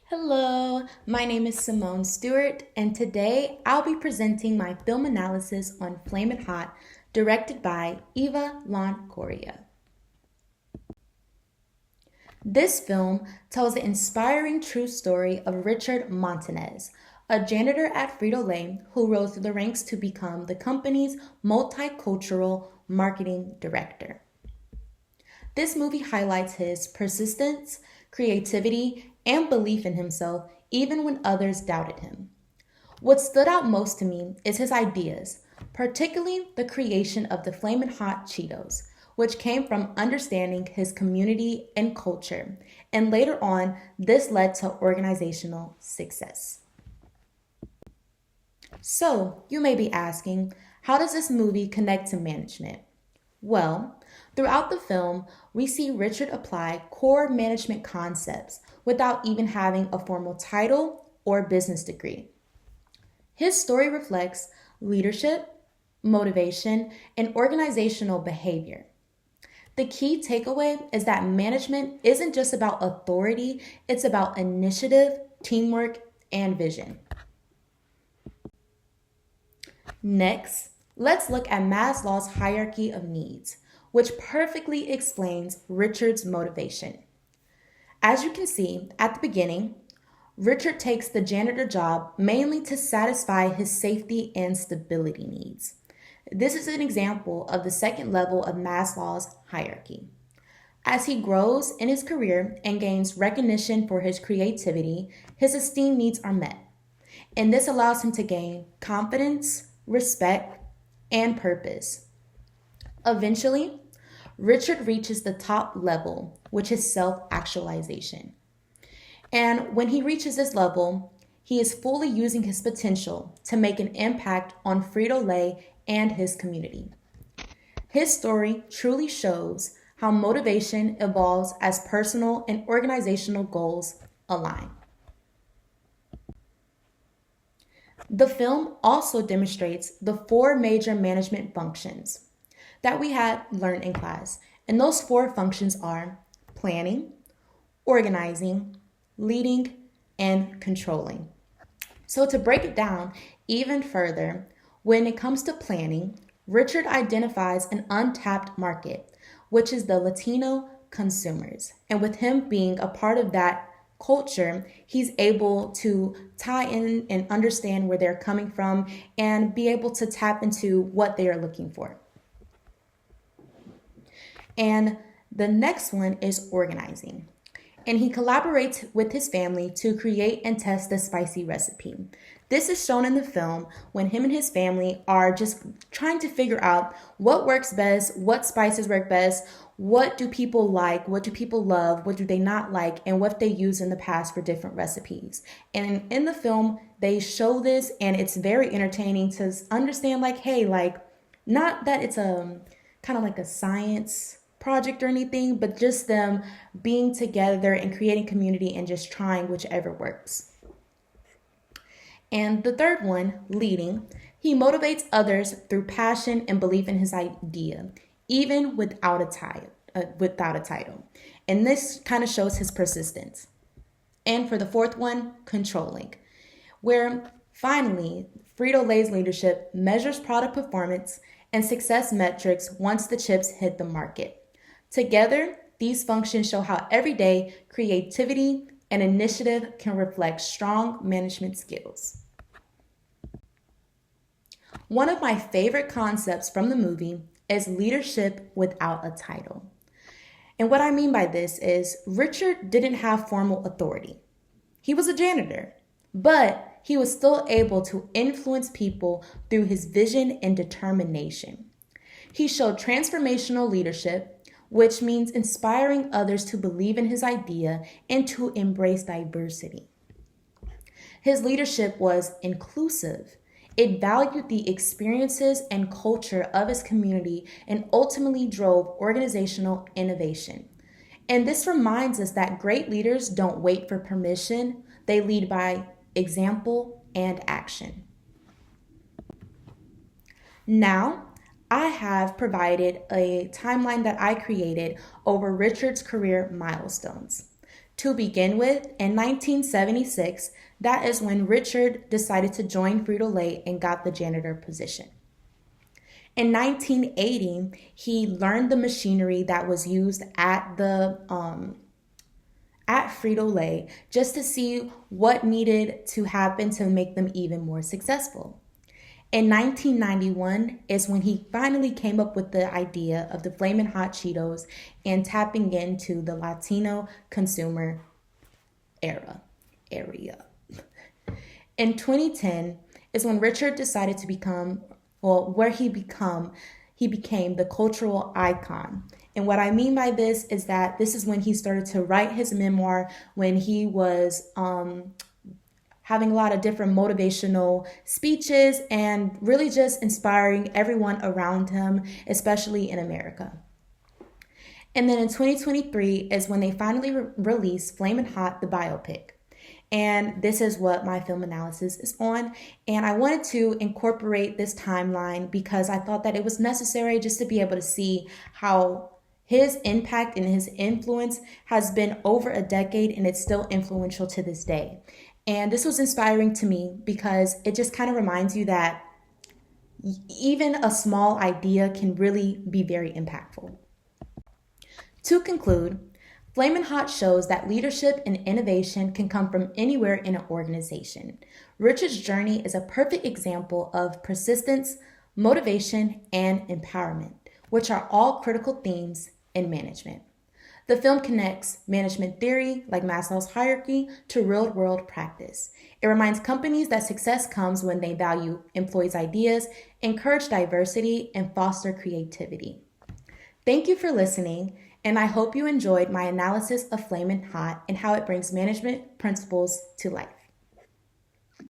Hello, my name is Symone Stewart, and today I'll be presenting my film analysis on Flamin' Hot, directed by Eva Longoria. This film tells the inspiring true story of Richard Montanez, a janitor at Frito-Lay who rose through the ranks to become the company's multicultural marketing director. This movie highlights his persistence, creativity, and belief in himself even when others doubted him. What stood out most to me is his ideas, particularly the creation of the Flamin' Hot Cheetos, which came from understanding his community and culture, and later on, this led to organizational success. So, you may be asking, how does this movie connect to management? Well, throughout the film, we see Richard apply core management concepts without even having a formal title or business degree. His story reflects leadership, motivation, and organizational behavior. The key takeaway is that management isn't just about authority, it's about initiative, teamwork, and vision. Next, let's look at Maslow's hierarchy of needs, which perfectly explains Richard's motivation. As you can see at the beginning, Richard takes the janitor job mainly to satisfy his safety and stability needs. This is an example of the second level of Maslow's hierarchy. As he grows in his career and gains recognition for his creativity, his esteem needs are met. And this allows him to gain confidence, respect, and purpose. Eventually, Richard reaches the top level, which is self-actualization. And when he reaches this level, he is fully using his potential to make an impact on Frito-Lay and his community. His story truly shows how motivation evolves as personal and organizational goals align. The film also demonstrates the four major management functions that we had learned in class. And those four functions are planning, organizing, leading, and controlling. So to break it down even further, when it comes to planning, Richard identifies an untapped market, which is the Latino consumers. And with him being a part of that culture, he's able to tie in and understand where they're coming from and be able to tap into what they are looking for. And the next one is organizing. And he collaborates with his family to create and test the spicy recipe. This is shown in the film when him and his family are just trying to figure out what works best, what spices work best, what do people like, what do people love, what do they not like, and what they use in the past for different recipes. And in the film, they show this, and it's very entertaining to understand, like, hey, like, not that it's a kind of like a science project or anything, but just them being together and creating community and just trying whichever works. And the third one, leading, he motivates others through passion and belief in his idea, even without a title. And this kind of shows his persistence. And for the fourth one, controlling, where finally Frito-Lay's leadership measures product performance and success metrics once the chips hit the market. Together, these functions show how everyday creativity and initiative can reflect strong management skills. One of my favorite concepts from the movie is leadership without a title. And what I mean by this is Richard didn't have formal authority. He was a janitor, but he was still able to influence people through his vision and determination. He showed transformational leadership, which means inspiring others to believe in his idea and to embrace diversity. His leadership was inclusive. It valued the experiences and culture of his community and ultimately drove organizational innovation. And this reminds us that great leaders don't wait for permission, they lead by example and action. Now, I have provided a timeline that I created over Richard's career milestones. To begin with, in 1976, that is when Richard decided to join Frito-Lay and got the janitor position. In 1980, he learned the machinery that was used at Frito-Lay just to see what needed to happen to make them even more successful. In 1991 is when he finally came up with the idea of the Flamin' Hot Cheetos and tapping into the Latino consumer area. In 2010 is when Richard decided to become, he became the cultural icon. And what I mean by this is that this is when he started to write his memoir, when he was having a lot of different motivational speeches and really just inspiring everyone around him, especially in America. And then in 2023 is when they finally released Flamin' Hot, the biopic. And this is what my film analysis is on. And I wanted to incorporate this timeline because I thought that it was necessary just to be able to see how his impact and his influence has been over a decade and it's still influential to this day. And this was inspiring to me because it just kind of reminds you that even a small idea can really be very impactful. To conclude, Flamin' Hot shows that leadership and innovation can come from anywhere in an organization. Richard's journey is a perfect example of persistence, motivation, and empowerment, which are all critical themes in management. The film connects management theory, like Maslow's hierarchy, to real-world practice. It reminds companies that success comes when they value employees' ideas, encourage diversity, and foster creativity. Thank you for listening, and I hope you enjoyed my analysis of Flamin' Hot and how it brings management principles to life.